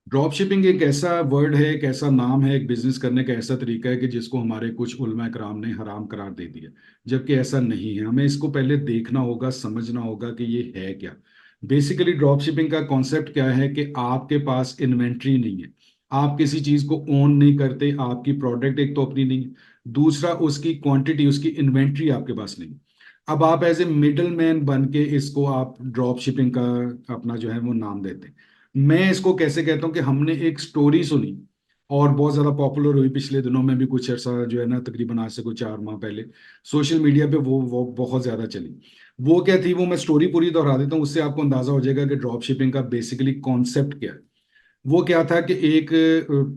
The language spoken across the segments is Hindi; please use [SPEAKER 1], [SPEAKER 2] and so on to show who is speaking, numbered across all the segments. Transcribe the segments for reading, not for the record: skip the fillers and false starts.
[SPEAKER 1] ड्रॉप शिपिंग एक ऐसा वर्ड है, एक ऐसा नाम है, एक बिजनेस करने का ऐसा तरीका है कि जिसको हमारे कुछ उलमा कराम ने हराम करार दे दिया। जबकि ऐसा नहीं है, हमें इसको पहले देखना होगा, समझना होगा कि ये है क्या। बेसिकली ड्रॉप शिपिंग का कॉन्सेप्ट क्या है कि आपके पास इन्वेंट्री नहीं है, आप किसी चीज को ओन नहीं करते, आपकी प्रोडक्ट एक तो अपनी नहीं है, दूसरा उसकी क्वांटिटी, उसकी इन्वेंट्री आपके पास नहीं। अब आप एज ए मिडल मैन बन के इसको आप ड्रॉप शिपिंग का अपना जो है वो नाम देते हैं। मैं इसको कैसे कहता हूँ कि हमने एक स्टोरी सुनी और बहुत ज्यादा पॉपुलर हुई पिछले दिनों में भी, कुछ अर्सा जो है ना, तकरीबन आज से कुछ 4 माह पहले सोशल मीडिया पे वो बहुत ज्यादा चली। वो क्या थी, वो मैं स्टोरी पूरी दोहरा देता हूँ, उससे आपको अंदाजा हो जाएगा कि ड्रॉप शिपिंग का बेसिकली कॉन्सेप्ट क्या है। वो क्या था कि एक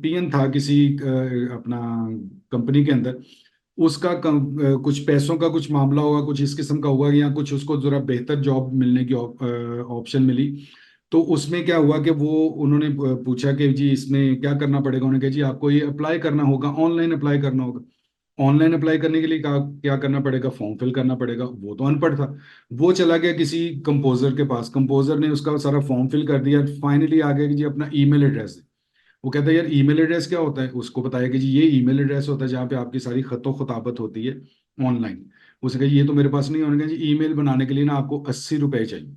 [SPEAKER 1] पीएन था किसी अपना कंपनी के अंदर। उसका कुछ पैसों का कुछ मामला होगा, कुछ इस किस्म का हुआ, या कुछ उसको जरा बेहतर जॉब मिलने की ऑप्शन मिली। तो उसमें क्या हुआ कि वो उन्होंने पूछा कि जी इसमें क्या करना पड़ेगा। उन्होंने कहा जी आपको ये अप्लाई करना होगा, ऑनलाइन अप्लाई करना होगा। ऑनलाइन अप्लाई करने के लिए कहा क्या करना पड़ेगा, फॉर्म फिल करना पड़ेगा। वो तो अनपढ़ था, वो चला गया किसी कंपोजर के पास, कंपोजर ने उसका सारा फॉर्म फिल कर दिया। फाइनली आ गया कि जी अपना ईमेल एड्रेस दे। वो कहता है यार ईमेल एड्रेस क्या होता है, उसको बताया कि जी ये ईमेल एड्रेस होता है जहाँ पे आपकी सारी खतो खताबत होती है ऑनलाइन। उसने कहा ये तो मेरे पास नहीं है। उन्होंने कहा जी ईमेल बनाने के लिए ना आपको 80 रुपए चाहिए।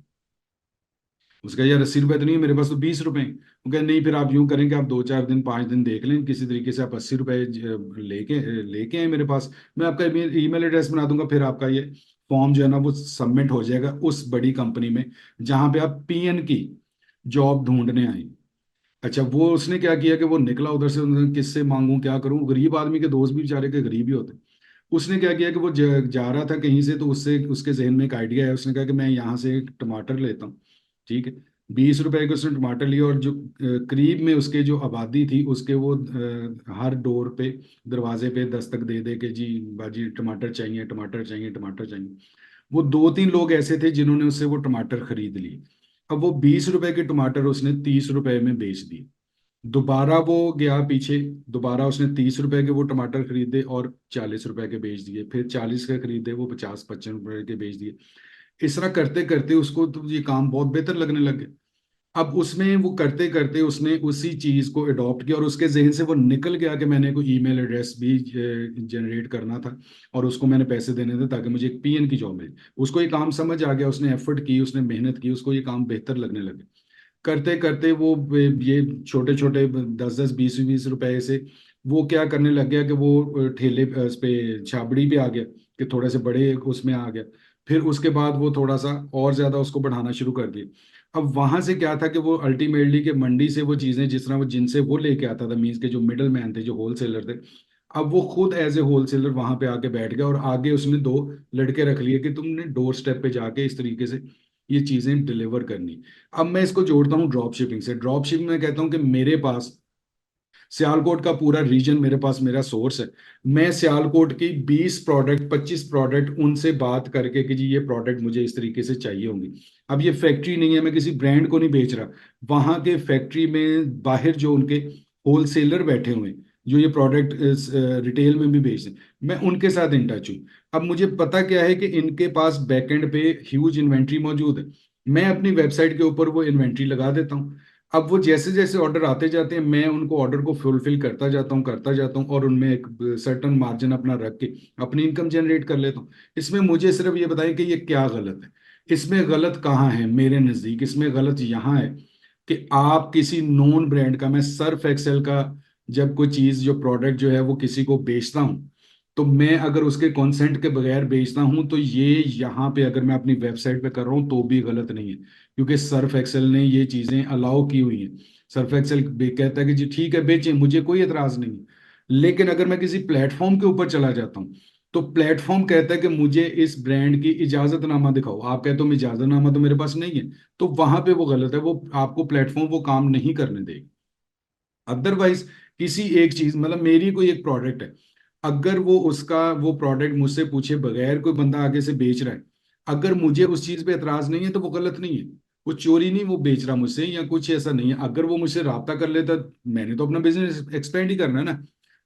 [SPEAKER 1] उसका यार 80 रुपए तो नहीं है मेरे पास, तो 20 रुपए हैं। वो कहा नहीं, फिर आप यूं करें कि आप 2 4 दिन 5 दिन देख लें, किसी तरीके से आप 80 रुपए लेके लेके आए मेरे पास, मैं आपका ईमेल एड्रेस बना दूंगा, फिर आपका ये फॉर्म जो है ना वो सबमिट हो जाएगा उस बड़ी कंपनी में जहां पे आप पीएन की जॉब ढूंढने आए। अच्छा, वो उसने क्या किया कि वो निकला उधर से, उन्होंने किससे मांगू क्या करूं, गरीब आदमी के दोस्त भी बेचारे के गरीब ही होते। उसने क्या किया कि वो जा रहा था कहीं से, तो उससे उसके जहन में एक आइडिया है। उसने कहा कि मैं यहाँ से एक टमाटर लेता हूँ, ठीक है। 20 रुपए के उसने टमाटर लिए, और जो करीब में उसके जो आबादी थी उसके वो हर डोर पे, दरवाजे पे दस्तक दे दे के जी बाजी टमाटर चाहिए, टमाटर चाहिए, टमाटर चाहिए। वो 2 3 लोग ऐसे थे जिन्होंने उससे वो टमाटर खरीद लिए। अब वो 20 रुपए के टमाटर उसने 30 रुपए में बेच दिए। दोबारा वो गया पीछे, दोबारा उसने 30 रुपए के वो टमाटर खरीदे और 40 रुपए के बेच दिए, फिर 40 के खरीदे वो 50 55 रुपए के बेच दिए। इस तरह करते करते उसको तो ये काम बहुत बेहतर लगने लग गया। अब उसमें वो करते करते उसने उसी चीज को अडॉप्ट किया, और उसके जहन से वो निकल गया कि मैंने कोई ईमेल एड्रेस भी जनरेट करना था, और उसको मैंने पैसे देने थे ताकि मुझे एक पीएन की जॉब मिले। उसको ये काम समझ आ गया, उसने एफर्ट की, उसने मेहनत की, उसको ये काम बेहतर लगने लगे। करते करते वो ये छोटे छोटे 10 10 20 20 रुपए से वो क्या करने लग गया कि वो ठेले उस पे छाबड़ी पे आ गया, कि थोड़े से बड़े उसमें आ गया। फिर उसके बाद वो थोड़ा सा और ज्यादा उसको बढ़ाना शुरू कर दिया। अब वहां से क्या था कि वो अल्टीमेटली के मंडी से वो चीजें जिस तरह वो जिनसे वो लेके आता था, मीन्स के जो मिडल मैन थे, जो होलसेलर थे, अब वो खुद एज ए होलसेलर वहां पे आके बैठ गया, और आगे उसने 2 लड़के रख लिए कि तुमने डोर स्टेप पे जाके इस तरीके से ये चीजें डिलीवर करनी। अब मैं इसको जोड़ता हूँ ड्रॉप शिपिंग से। ड्रॉप शिपिंग में कहता हूँ कि मेरे पास सियालकोट का पूरा रीजन मेरे पास मेरा सोर्स है। मैं सियालकोट की 20 प्रोडक्ट 25 प्रोडक्ट उनसे बात करके कि जी ये प्रोडक्ट मुझे इस तरीके से चाहिए होंगी। अब ये फैक्ट्री नहीं है, मैं किसी ब्रांड को नहीं बेच रहा। वहां के फैक्ट्री में बाहर जो उनके होलसेलर बैठे हुए हैं, जो ये प्रोडक्ट रिटेल में भी बेचते हैं, मैं उनके साथ इन टच हूँ। अब मुझे पता क्या है कि इनके पास बैकएंड पे ह्यूज इन्वेंट्री मौजूद है। मैं अपनी वेबसाइट के ऊपर वो इन्वेंट्री लगा देता हूँ। अब वो जैसे जैसे ऑर्डर आते जाते हैं, मैं उनको ऑर्डर को फुलफिल करता जाता हूँ, और उनमें एक सर्टन मार्जिन अपना रख के अपनी इनकम जनरेट कर लेता हूँ। इसमें मुझे सिर्फ ये बताएं कि ये क्या गलत है, इसमें गलत कहाँ है मेरे नज़दीक। इसमें गलत यहाँ है कि आप किसी नॉन ब्रांड का, मैं सर्फ एक्सेल का जब कोई चीज़ जो प्रोडक्ट जो है वो किसी को बेचता हूँ, तो मैं अगर उसके कंसेंट के बगैर बेचता हूँ तो ये यहाँ पे अगर मैं अपनी वेबसाइट पे कर रहा हूँ तो भी गलत नहीं है, क्योंकि सर्फ एक्सेल ने ये चीजें अलाउ की हुई हैं। सर्फ एक्सेल कहता है कि जी ठीक है बेचें, मुझे कोई एतराज नहीं है। लेकिन अगर मैं किसी प्लेटफॉर्म के ऊपर चला जाता हूँ, तो प्लेटफॉर्म कहता है कि मुझे इस ब्रांड की इजाजतनामा दिखाओ। आप कहते हो इजाजतनामा तो मेरे पास नहीं है, तो वहां पे वो गलत है, वो आपको प्लेटफॉर्म वो काम नहीं करने देगा। अदरवाइज किसी एक चीज, मतलब मेरी कोई एक प्रोडक्ट है, अगर वो उसका वो प्रोडक्ट मुझसे पूछे बगैर कोई बंदा आगे से बेच रहा है, अगर मुझे उस चीज पे एतराज नहीं है तो वो गलत नहीं है। वो चोरी नहीं वो बेच रहा मुझसे या कुछ ऐसा नहीं है। अगर वो मुझसे राब्ता कर लेता, मैंने तो अपना बिजनेस एक्सपेंड ही करना है ना,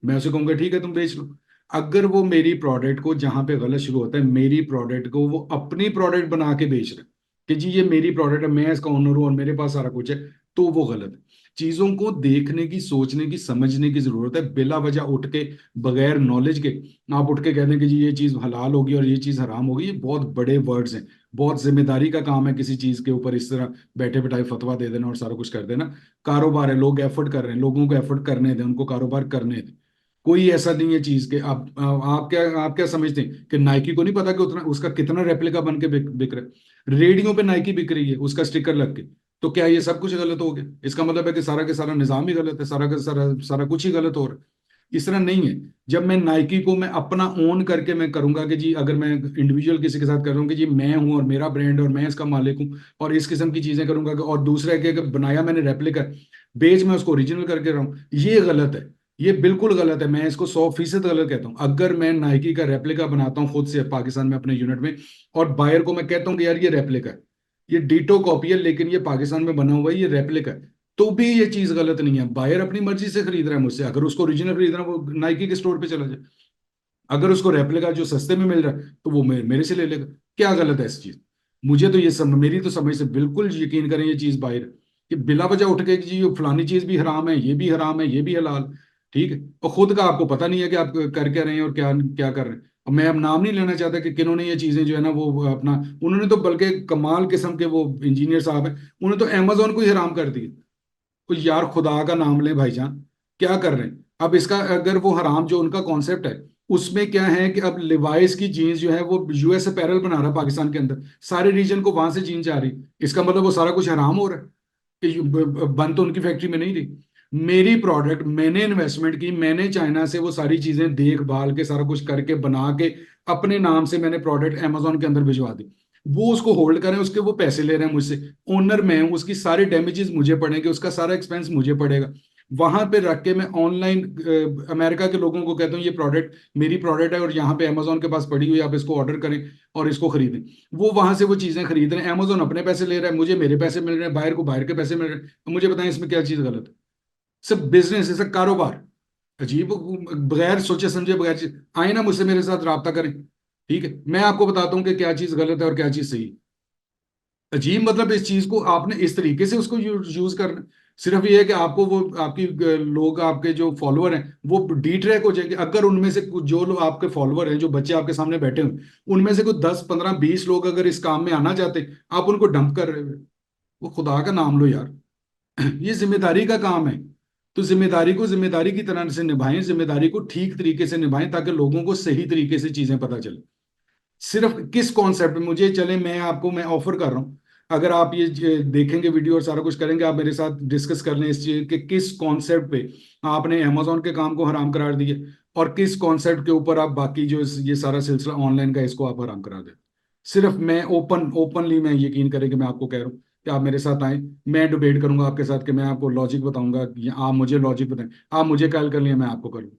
[SPEAKER 1] मैं उसे कहूंगा ठीक है तुम बेच लो। अगर वो मेरी प्रोडक्ट को, जहां पे गलत शुरू होता है, मेरी प्रोडक्ट को वो अपनी प्रोडक्ट बना के बेच रहा है कि जी ये मेरी प्रोडक्ट है, मैं इसका ओनर हूँ और मेरे पास सारा कुछ है, तो वो गलत है। चीजों को देखने की, सोचने की, समझने की जरूरत है। बिला वजह उठ के, बगैर नॉलेज के आप उठ के कह दें कि जी ये चीज हलाल होगी और ये चीज हराम होगी, ये बहुत बड़े वर्ड्स हैं। बहुत जिम्मेदारी का काम है किसी चीज के ऊपर इस तरह बैठे बैठाए फतवा दे देना और सारा कुछ कर देना। कारोबार है, लोग एफर्ट कर रहे हैं, लोगों को एफर्ट करने दें, उनको कारोबार करने दें। कोई ऐसा नहीं है चीज के। आप क्या समझते हैं कि नाइकी को नहीं पता कि उतना उसका कितना रेप्लिका बन के बिक रहा है? रेडियो पे नाइकी बिक रही है उसका स्टिकर लग के। तो क्या ये सब कुछ गलत हो गया? इसका मतलब है कि सारा के सारा निजाम ही गलत है, सारा का सारा सारा कुछ ही गलत हो रहा है? इस तरह नहीं है। जब मैं नाइकी को मैं अपना ओन करके मैं करूंगा कि जी, अगर मैं इंडिविजुअल किसी के साथ कर रहा हूँ कि जी मैं हूं और मेरा ब्रांड और मैं इसका मालिक हूँ और इस किस्म की चीजें करूंगा और दूसरे के बनाया मैंने रेप्लिका, बेच मैं उसको ओरिजिनल करके रहा हूँ, ये गलत है। ये बिल्कुल गलत है, मैं इसको 100% गलत कहता हूँ। अगर मैं नाइकी का रेप्लिका बनाता हूँ खुद से पाकिस्तान में अपने यूनिट में, और बायर को मैं कहता हूँ कि यार ये रेप्लिका है, ये डीटो कॉपी है, लेकिन ये पाकिस्तान में बना हुआ है, ये रेप्लिका है, तो भी ये चीज गलत नहीं है। बायर अपनी मर्जी से खरीद रहा है मुझसे। अगर उसको ओरिजिनल खरीदना है, वो नाइकी के स्टोर पे चला जाए। अगर उसको रेप्लिका जो सस्ते में मिल रहा है तो वो मेरे से ले लेगा। क्या गलत है इस चीज? मुझे तो ये मेरी तो समझ से बिल्कुल यकीन करें ये चीज बाहर, कि बिला वजह उठ के कि जी ये फलानी चीज भी हराम है, ये भी हराम है, ये भी हलाल। ठीक है, और खुद का आपको पता नहीं है कि आप कर क्या रहे हैं और क्या क्या कर रहे हैं। और मैं अब नाम नहीं लेना चाहता कि किन्होंने ये चीजें जो है ना वो अपना, उन्होंने तो बल्कि कमाल किस्म के वो इंजीनियर साहब हैं, उन्होंने तो अमेजोन को ही हराम कर दिया। तो यार खुदा का नाम ले भाईजान, क्या कर रहे हैं? अब इसका अगर वो हराम जो उनका कॉन्सेप्ट है, उसमें क्या है कि अब लिवाइस की जीन्स जो है वो यूएस अपैरल बना रहा है पाकिस्तान के अंदर, सारे रीजन को वहां से जीन्स जा रही। इसका मतलब वो सारा कुछ हराम हो रहा है कि बन तो उनकी फैक्ट्री में नहीं रही। मेरी प्रोडक्ट, मैंने इन्वेस्टमेंट की, मैंने चाइना से वो सारी चीजें देखभाल के सारा कुछ करके बना के अपने नाम से मैंने प्रोडक्ट अमेजोन के अंदर भिजवा दी। वो उसको होल्ड करें, उसके वो पैसे ले रहे हैं मुझसे, ओनर मैं हूं, उसकी सारे डैमेजेस मुझे पड़ेंगे, उसका सारा एक्सपेंस मुझे पड़ेगा। वहां पे रख के मैं ऑनलाइन अमेरिका के लोगों को कहता हूँ ये प्रोडक्ट मेरी प्रोडक्ट है और यहाँ पे अमेजोन के पास पड़ी हुई है, आप इसको ऑर्डर करें और इसको खरीदें। वो वहां से वो चीजें खरीद रहे हैं, अमेजोन अपने पैसे ले रहा है, मुझे मेरे पैसे मिल रहे हैं, बाहर को बाहर के पैसे मिल रहे हैं। अब मुझे बताएं इसमें क्या चीज गलत है? सब बिजनेस है, सब कारोबार। अजीब, बगैर सोचे समझे, बगैर चीज आए ना मुझसे मेरे साथ राब्ता करें। ठीक है, मैं आपको बताता हूँ कि क्या चीज गलत है और क्या चीज सही है। अजीब मतलब इस चीज को आपने इस तरीके से उसको यूज करना। सिर्फ ये है कि आपको वो आपकी लोग, आपके जो फॉलोअर हैं वो डी ट्रैक हो जाएंगे। अगर उनमें से कुछ जो लोग आपके फॉलोअर हैं, जो बच्चे आपके सामने बैठे हुए, उनमें से कुछ 10 15 20 लोग अगर इस काम में आना चाहते, आप उनको डंप कर रहे हो। वो खुदा का नाम लो यार। ये जिम्मेदारी का काम है। तो जिम्मेदारी को जिम्मेदारी की तरह से निभाएं, जिम्मेदारी को ठीक तरीके से निभाएं, ताकि लोगों को सही तरीके से चीजें पता चले। सिर्फ किस कॉन्सेप्ट में मुझे चले, मैं ऑफर कर रहा हूं। अगर आप ये देखेंगे वीडियो और सारा कुछ करेंगे, आप मेरे साथ डिस्कस कर लें इस चीज के किस कॉन्सेप्ट पे आपने अमेजोन के काम को हराम करार दिया, और किस कॉन्सेप्ट के ऊपर आप बाकी जो ये सारा सिलसिला ऑनलाइन का इसको आप हराम करा दें। सिर्फ मैं ओपनली मैं यकीन करें कि मैं आपको कह रहा हूँ कि आप मेरे साथ आए, मैं डिबेट करूंगा आपके साथ, कि मैं आपको लॉजिक बताऊंगा, या आप मुझे लॉजिक बताएं, आप मुझे कॉल कर लिए, मैं आपको करूँ।